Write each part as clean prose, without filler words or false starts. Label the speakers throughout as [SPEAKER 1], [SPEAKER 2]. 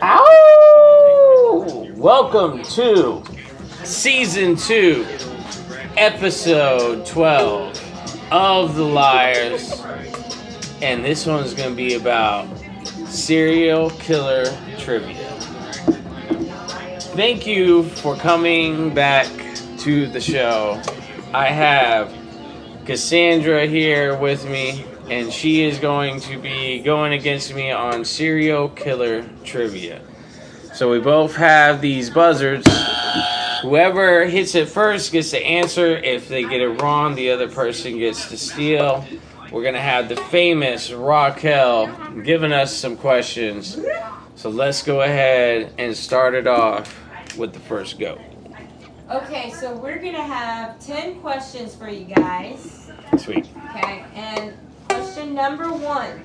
[SPEAKER 1] Ow! Welcome to Season 2, Episode 12 of The Lyers. And this one's going to be about serial killer trivia. Thank you for coming back to the show. I have Cassandra here with me, and she is going to be going against me on serial killer trivia. So we both have these buzzards. Whoever hits it first gets to answer. If they get it wrong, the other person gets to steal. We're going to have the famous Raquel giving us some questions. So let's go ahead and start it off with the first go.
[SPEAKER 2] Okay, so we're going to have 10 questions for you guys.
[SPEAKER 1] Sweet.
[SPEAKER 2] Okay, and question number 1.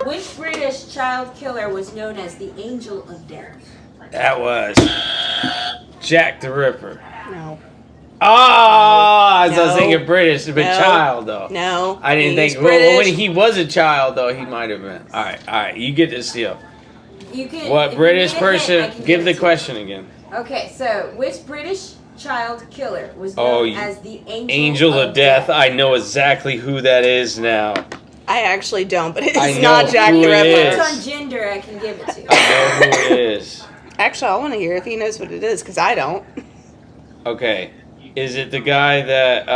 [SPEAKER 2] Which British child killer was known as the Angel of Death?
[SPEAKER 1] That was Jack the Ripper.
[SPEAKER 3] No.
[SPEAKER 1] Oh, I was
[SPEAKER 3] No.
[SPEAKER 1] thinking British, but
[SPEAKER 3] No.
[SPEAKER 1] child though.
[SPEAKER 3] No.
[SPEAKER 1] I didn't
[SPEAKER 3] He's
[SPEAKER 1] think. Well, when
[SPEAKER 3] British.
[SPEAKER 1] he was a child though, he might have been. All right. You get to steal.
[SPEAKER 2] You can.
[SPEAKER 1] What
[SPEAKER 2] if
[SPEAKER 1] British
[SPEAKER 2] you need a hint, I
[SPEAKER 1] person?
[SPEAKER 2] can
[SPEAKER 1] Give
[SPEAKER 2] it
[SPEAKER 1] the
[SPEAKER 2] to you.
[SPEAKER 1] question again.
[SPEAKER 2] Okay, so which British child killer was known as the Angel
[SPEAKER 1] of Death. I know exactly who that is now.
[SPEAKER 3] I actually don't, but
[SPEAKER 1] I
[SPEAKER 3] it's
[SPEAKER 1] know
[SPEAKER 3] not Jack
[SPEAKER 1] who
[SPEAKER 3] the
[SPEAKER 1] it
[SPEAKER 3] Ripper.
[SPEAKER 1] is.
[SPEAKER 2] It's on gender, I can give it to you.
[SPEAKER 1] I know who it is.
[SPEAKER 3] Actually, I want to hear if he knows what it is, because I don't.
[SPEAKER 1] Okay, is it the guy that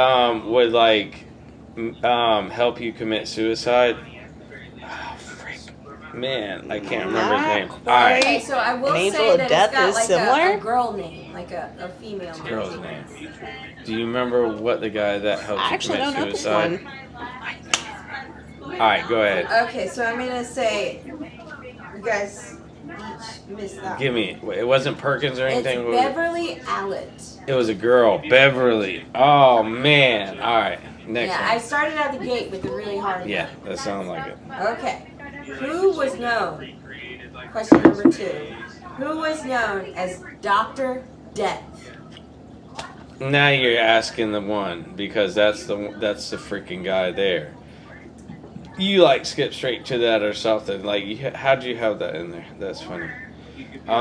[SPEAKER 1] would like help you commit suicide? Oh, frick. Man, I can't remember his name.
[SPEAKER 3] Not
[SPEAKER 1] Alright.
[SPEAKER 2] Okay, so I will
[SPEAKER 3] An Angel
[SPEAKER 2] say
[SPEAKER 3] of
[SPEAKER 2] that
[SPEAKER 3] Death
[SPEAKER 2] it's got
[SPEAKER 3] is
[SPEAKER 2] like
[SPEAKER 3] similar?
[SPEAKER 2] a girl name, like a female name.
[SPEAKER 1] Girl's name. Do you remember what the guy that helped
[SPEAKER 3] I
[SPEAKER 1] you
[SPEAKER 3] actually
[SPEAKER 1] commit
[SPEAKER 3] don't know this
[SPEAKER 1] suicide?
[SPEAKER 3] one.
[SPEAKER 1] Alright, go ahead.
[SPEAKER 2] Okay, so I'm gonna say you guys each missed that.
[SPEAKER 1] Give me. It wasn't Perkins or
[SPEAKER 2] It's
[SPEAKER 1] anything?
[SPEAKER 2] Beverly Allett.
[SPEAKER 1] It was a girl. Beverly. Oh, man. Alright, next
[SPEAKER 2] Yeah, I
[SPEAKER 1] one.
[SPEAKER 2] started out the gate with a really hard
[SPEAKER 1] Yeah,
[SPEAKER 2] one.
[SPEAKER 1] that sounded like it.
[SPEAKER 2] Okay. Who was known? Question number 2. Who was known as Dr. Death?
[SPEAKER 1] Now you're asking the one, because that's the freaking guy there. You like skip straight to that or something. Like, how'd you have that in there? That's funny.
[SPEAKER 2] Well,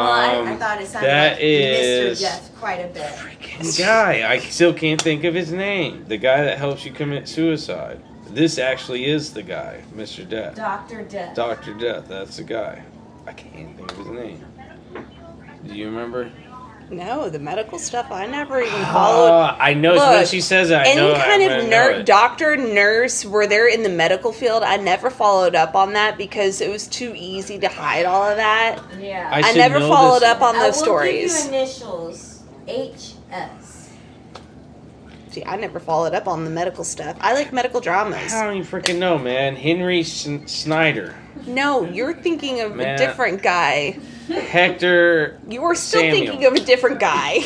[SPEAKER 2] I thought it sounded
[SPEAKER 1] that
[SPEAKER 2] like
[SPEAKER 1] is
[SPEAKER 2] Mr. Death quite a bit.
[SPEAKER 1] freaking guy. I still can't think of his name. The guy that helps you commit suicide. This actually is the guy, Mr. Death.
[SPEAKER 2] Dr. Death.
[SPEAKER 1] Dr. Death, that's the guy. I can't think of his name. Do you remember?
[SPEAKER 3] No, the medical stuff, I never even followed.
[SPEAKER 1] I know
[SPEAKER 3] Look,
[SPEAKER 1] when she says that. I know.
[SPEAKER 3] Any kind
[SPEAKER 1] I
[SPEAKER 3] of
[SPEAKER 1] know it.
[SPEAKER 3] doctor, nurse, where they're in the medical field, I never followed up on that because it was too easy to hide all of that.
[SPEAKER 2] Yeah.
[SPEAKER 3] I
[SPEAKER 1] should
[SPEAKER 3] never
[SPEAKER 1] know
[SPEAKER 3] followed
[SPEAKER 1] this.
[SPEAKER 3] up on
[SPEAKER 2] I
[SPEAKER 3] those
[SPEAKER 2] will
[SPEAKER 3] stories.
[SPEAKER 2] give you initials. HS.
[SPEAKER 3] See, I never followed up on the medical stuff. I like medical dramas.
[SPEAKER 1] I don't even freaking know, man. Henry Snyder.
[SPEAKER 3] No, you're thinking of
[SPEAKER 1] Man.
[SPEAKER 3] a different guy.
[SPEAKER 1] Hector.
[SPEAKER 3] You are still
[SPEAKER 1] Samuel.
[SPEAKER 3] thinking of a different guy.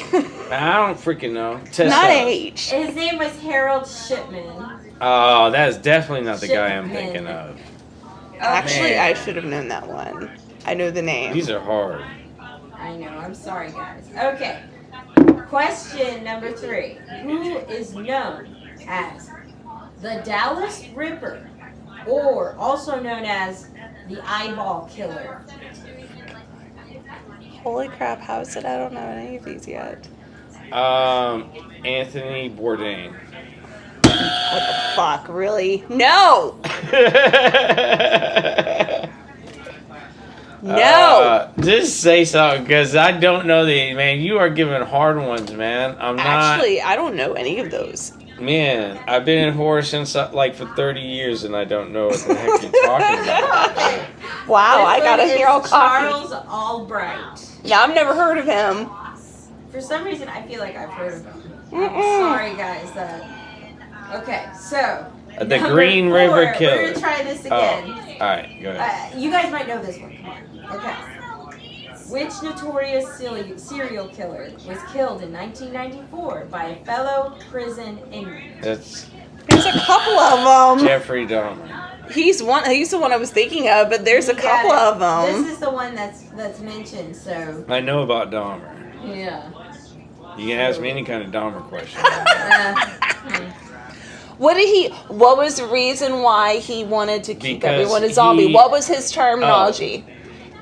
[SPEAKER 1] I don't freaking know.
[SPEAKER 3] Not
[SPEAKER 1] Tessa.
[SPEAKER 3] H.
[SPEAKER 2] His name was Harold Shipman.
[SPEAKER 1] Oh, that is definitely not the guy I'm
[SPEAKER 2] Shipman.
[SPEAKER 1] thinking of.
[SPEAKER 3] Actually,
[SPEAKER 1] Man.
[SPEAKER 3] I should have known that one. I know the name.
[SPEAKER 1] These are hard.
[SPEAKER 2] I know, I'm sorry guys. Okay. Question number 3. Who is known as the Dallas Ripper, or also known as the Eyeball Killer?
[SPEAKER 3] Holy crap, how is it I don't know any of these yet?
[SPEAKER 1] Anthony Bourdain.
[SPEAKER 3] What the fuck, really? No! No!
[SPEAKER 1] Just say something, because I don't know man. You are giving hard ones, man. I'm not.
[SPEAKER 3] Actually, I don't know any of those.
[SPEAKER 1] Man, I've been in horror since like for 30 years, and I don't know what the heck you're talking about.
[SPEAKER 2] Okay.
[SPEAKER 3] Wow,
[SPEAKER 2] This
[SPEAKER 3] I gotta
[SPEAKER 2] one is
[SPEAKER 3] hear all cocky.
[SPEAKER 2] Charles Albright.
[SPEAKER 3] Yeah, I've never heard of him.
[SPEAKER 2] For some reason, I feel like I've heard of him.
[SPEAKER 3] Mm-mm.
[SPEAKER 2] I'm sorry, guys. Okay, so
[SPEAKER 1] The
[SPEAKER 2] number
[SPEAKER 1] Green
[SPEAKER 2] 4,
[SPEAKER 1] River Killer.
[SPEAKER 2] We're gonna try this
[SPEAKER 1] Oh,
[SPEAKER 2] again.
[SPEAKER 1] all right, go ahead.
[SPEAKER 2] You guys might know this one. Come on. Okay. Which notorious serial killer was killed in 1994 by a fellow prison inmate?
[SPEAKER 1] That's
[SPEAKER 3] There's a couple of them.
[SPEAKER 1] Jeffrey Dahmer.
[SPEAKER 3] He's the one I was thinking of, but there's a
[SPEAKER 2] You got
[SPEAKER 3] couple
[SPEAKER 2] it.
[SPEAKER 3] of them.
[SPEAKER 2] This is the one that's mentioned. So
[SPEAKER 1] I know about Dahmer.
[SPEAKER 2] yeah.
[SPEAKER 1] You can ask me any kind of Dahmer question.
[SPEAKER 3] What was the reason why he wanted to keep
[SPEAKER 1] Because
[SPEAKER 3] everyone a zombie?
[SPEAKER 1] he-
[SPEAKER 3] What was his terminology?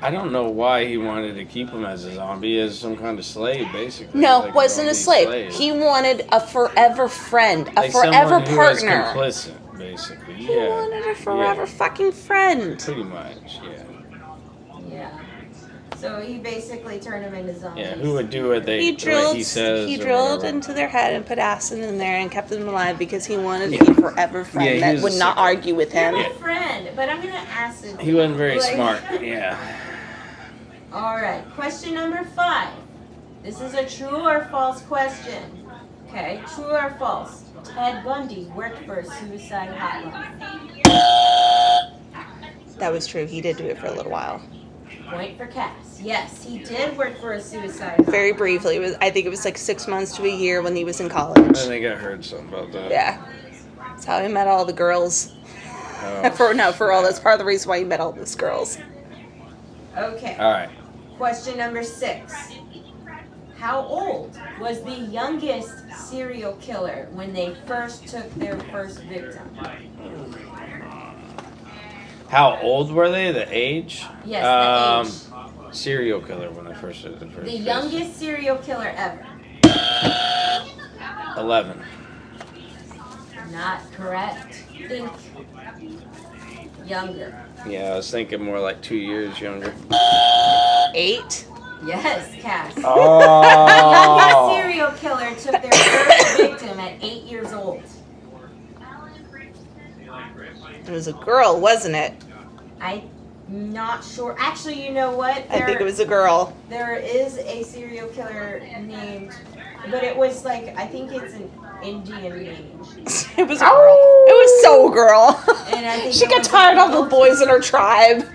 [SPEAKER 1] I don't know why he wanted to keep him as a zombie, as some kind of slave, basically.
[SPEAKER 3] No,
[SPEAKER 1] like
[SPEAKER 3] wasn't a slave. He wanted a forever friend, a
[SPEAKER 1] like
[SPEAKER 3] forever
[SPEAKER 1] someone who
[SPEAKER 3] partner.
[SPEAKER 1] was complicit, basically.
[SPEAKER 3] He wanted a forever fucking friend.
[SPEAKER 1] Pretty much, yeah.
[SPEAKER 2] Yeah. So he basically turned them into zombies.
[SPEAKER 1] Yeah, who would do what
[SPEAKER 3] He drilled.
[SPEAKER 1] he says?
[SPEAKER 3] He
[SPEAKER 1] or
[SPEAKER 3] drilled
[SPEAKER 1] whatever.
[SPEAKER 3] into their head and put acid in there and kept them alive because he wanted to be a forever friend
[SPEAKER 1] Yeah, he
[SPEAKER 3] that
[SPEAKER 1] was
[SPEAKER 3] would
[SPEAKER 1] a
[SPEAKER 3] not
[SPEAKER 1] sicko.
[SPEAKER 3] argue with him.
[SPEAKER 2] You're my friend, but I'm gonna acid.
[SPEAKER 1] He wasn't very
[SPEAKER 2] Like-
[SPEAKER 1] smart. Yeah.
[SPEAKER 2] All right. Question number 5. This is a true or false question. Okay. True or false? Ted Bundy worked for a suicide hotline.
[SPEAKER 3] That was true. He did do it for a little while.
[SPEAKER 2] Point for Cass. Yes, he did work for a suicide hotline.
[SPEAKER 3] Very briefly. I think it was like 6 months to a year when he was in
[SPEAKER 1] I
[SPEAKER 3] college.
[SPEAKER 1] think I heard something about that.
[SPEAKER 3] Yeah. That's how he met all the girls.
[SPEAKER 1] Oh,
[SPEAKER 3] For all that's part of the reason why he met all those girls.
[SPEAKER 2] Okay.
[SPEAKER 1] All right.
[SPEAKER 2] Question number 6. How old was the youngest serial killer when they first took their first victim?
[SPEAKER 1] How old were they? The age?
[SPEAKER 2] Yes, the age.
[SPEAKER 1] Serial killer when I first did the first.
[SPEAKER 2] The
[SPEAKER 1] case.
[SPEAKER 2] youngest serial killer ever.
[SPEAKER 1] 11.
[SPEAKER 2] Not correct. Think younger.
[SPEAKER 1] Yeah, I was thinking more like 2 years younger.
[SPEAKER 3] 8.
[SPEAKER 2] Yes, Cass.
[SPEAKER 1] Oh.
[SPEAKER 2] The youngest serial killer took their first victim at 8 years old.
[SPEAKER 3] It was a girl, wasn't it?
[SPEAKER 2] I'm not sure. Actually, you know what?
[SPEAKER 3] I think it was a girl.
[SPEAKER 2] There is a serial killer named, but it was like, I think it's an Indian name.
[SPEAKER 3] It was a girl. It was so a girl.
[SPEAKER 2] And I think
[SPEAKER 3] She
[SPEAKER 2] it
[SPEAKER 3] got
[SPEAKER 2] was
[SPEAKER 3] tired
[SPEAKER 2] a
[SPEAKER 3] of the boys in her tribe.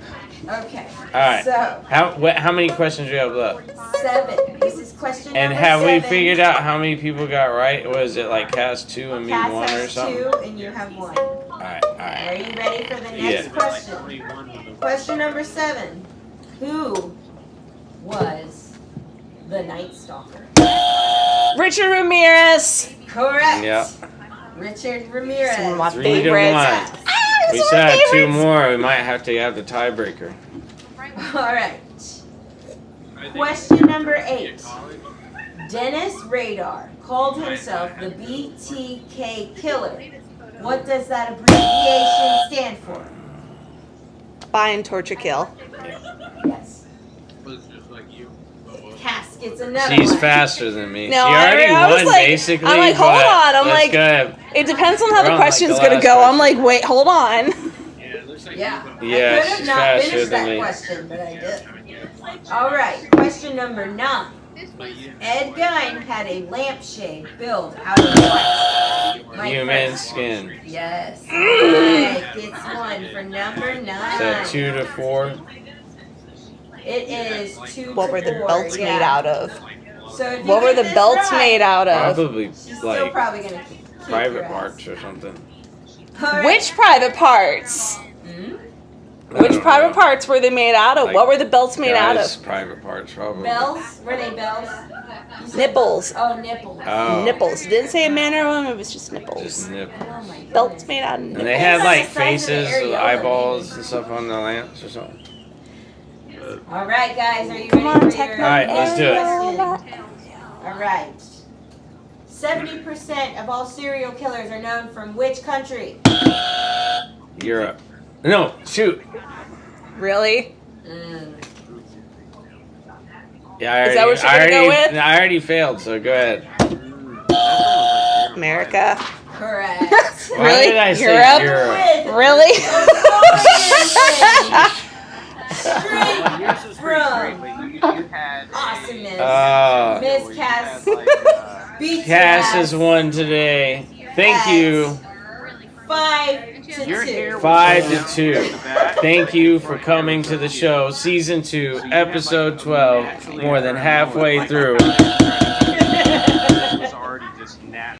[SPEAKER 2] Okay.
[SPEAKER 1] All right.
[SPEAKER 2] So,
[SPEAKER 1] How many questions do you have left?
[SPEAKER 2] 7. This is question
[SPEAKER 1] And
[SPEAKER 2] number
[SPEAKER 1] have
[SPEAKER 2] 7.
[SPEAKER 1] we figured out how many people got right? Was it like Cass 2 and me
[SPEAKER 2] Cass
[SPEAKER 1] 1 or
[SPEAKER 2] has
[SPEAKER 1] something?
[SPEAKER 2] 2 and you have 1.
[SPEAKER 1] Alright,
[SPEAKER 2] Are
[SPEAKER 1] alright.
[SPEAKER 2] you ready for the next
[SPEAKER 1] Yeah.
[SPEAKER 2] question? Question number 7. Who was the Night Stalker?
[SPEAKER 3] Richard Ramirez.
[SPEAKER 2] Correct.
[SPEAKER 1] Yeah.
[SPEAKER 2] Richard Ramirez.
[SPEAKER 3] Some of my
[SPEAKER 1] 3 to
[SPEAKER 3] favorites.
[SPEAKER 1] 1.
[SPEAKER 3] Ah,
[SPEAKER 1] We
[SPEAKER 3] those are
[SPEAKER 1] still
[SPEAKER 3] my
[SPEAKER 1] have 2
[SPEAKER 3] favorites.
[SPEAKER 1] more. We might have to have the tiebreaker.
[SPEAKER 2] All right. Question number 8. Dennis Radar called himself the BTK Killer. What does that abbreviation stand for?
[SPEAKER 3] Bind, torture, kill.
[SPEAKER 2] Yes. Cass gets another
[SPEAKER 1] She's
[SPEAKER 2] one.
[SPEAKER 1] faster than me.
[SPEAKER 3] No,
[SPEAKER 1] she already
[SPEAKER 3] I was
[SPEAKER 1] won,
[SPEAKER 3] like-
[SPEAKER 1] basically.
[SPEAKER 3] I'm like, hold
[SPEAKER 1] but
[SPEAKER 3] on. I'm
[SPEAKER 1] let's
[SPEAKER 3] like-
[SPEAKER 1] go ahead.
[SPEAKER 3] It depends on how
[SPEAKER 1] We're
[SPEAKER 3] the
[SPEAKER 1] on, like,
[SPEAKER 3] question's
[SPEAKER 1] the
[SPEAKER 3] gonna
[SPEAKER 1] last
[SPEAKER 3] go. I'm
[SPEAKER 1] question.
[SPEAKER 3] like, wait, hold on.
[SPEAKER 2] Yeah.
[SPEAKER 1] Yeah,
[SPEAKER 2] I could have
[SPEAKER 1] she's
[SPEAKER 2] not
[SPEAKER 1] faster
[SPEAKER 2] finished
[SPEAKER 1] than
[SPEAKER 2] that
[SPEAKER 1] me.
[SPEAKER 2] question, but I did. All right. Question number 9. Ed Gein had a lampshade built out of what? My
[SPEAKER 1] Human
[SPEAKER 2] friend.
[SPEAKER 1] skin.
[SPEAKER 2] Yes. Mike gets 1 for number 9.
[SPEAKER 1] So 2 to 4.
[SPEAKER 2] It is 2
[SPEAKER 3] What
[SPEAKER 2] to
[SPEAKER 3] were the
[SPEAKER 2] 4,
[SPEAKER 3] belts
[SPEAKER 2] yeah.
[SPEAKER 3] made out of?
[SPEAKER 2] So if you
[SPEAKER 3] What were
[SPEAKER 2] get
[SPEAKER 3] the
[SPEAKER 2] this
[SPEAKER 3] belts
[SPEAKER 2] right,
[SPEAKER 3] made out of?
[SPEAKER 1] Probably
[SPEAKER 2] She's still
[SPEAKER 1] like
[SPEAKER 2] probably gonna kick
[SPEAKER 1] private
[SPEAKER 2] your ass.
[SPEAKER 1] parts or something.
[SPEAKER 2] All right.
[SPEAKER 3] Which private parts?
[SPEAKER 2] Hmm?
[SPEAKER 1] I
[SPEAKER 3] Which
[SPEAKER 1] don't
[SPEAKER 3] private
[SPEAKER 1] know.
[SPEAKER 3] parts were they made out of?
[SPEAKER 1] Like,
[SPEAKER 3] What were the belts made out
[SPEAKER 1] Guys'
[SPEAKER 3] of?
[SPEAKER 1] private parts, probably.
[SPEAKER 2] Bells? Were they bells? You said-
[SPEAKER 3] Nipples.
[SPEAKER 2] Oh, nipples.
[SPEAKER 1] Oh.
[SPEAKER 3] Nipples. It didn't say a man or a woman. It was just nipples.
[SPEAKER 1] Just nip.
[SPEAKER 2] Oh my goodness.
[SPEAKER 3] Belts made out of
[SPEAKER 1] And
[SPEAKER 3] nipples.
[SPEAKER 1] they had like
[SPEAKER 2] Depends on the size of the
[SPEAKER 1] faces with
[SPEAKER 2] areola,
[SPEAKER 1] eyeballs
[SPEAKER 2] maybe.
[SPEAKER 1] and stuff on the lamps or something.
[SPEAKER 2] All right, guys, are you
[SPEAKER 3] Come
[SPEAKER 2] ready
[SPEAKER 3] on,
[SPEAKER 2] for
[SPEAKER 3] take
[SPEAKER 2] your
[SPEAKER 3] my
[SPEAKER 1] All right, let's do it.
[SPEAKER 2] question? All right. 70% of all serial killers are known from which country?
[SPEAKER 1] Europe. No, shoot.
[SPEAKER 3] Really?
[SPEAKER 2] Mm.
[SPEAKER 1] Yeah, I
[SPEAKER 3] Is that what you're gonna go with?
[SPEAKER 1] I already failed, so go ahead.
[SPEAKER 3] America.
[SPEAKER 2] Correct.
[SPEAKER 1] Why
[SPEAKER 3] Really?
[SPEAKER 1] did I say
[SPEAKER 3] Europe?
[SPEAKER 1] Europe?
[SPEAKER 3] Really?
[SPEAKER 2] Straight from awesomeness. Miss Cass beats your
[SPEAKER 1] Cass
[SPEAKER 2] ass
[SPEAKER 1] has won today. Thank you.
[SPEAKER 2] 5 to 2.
[SPEAKER 1] 5 to 2. Thank you for coming to the show. Season 2, episode 12. More than halfway through.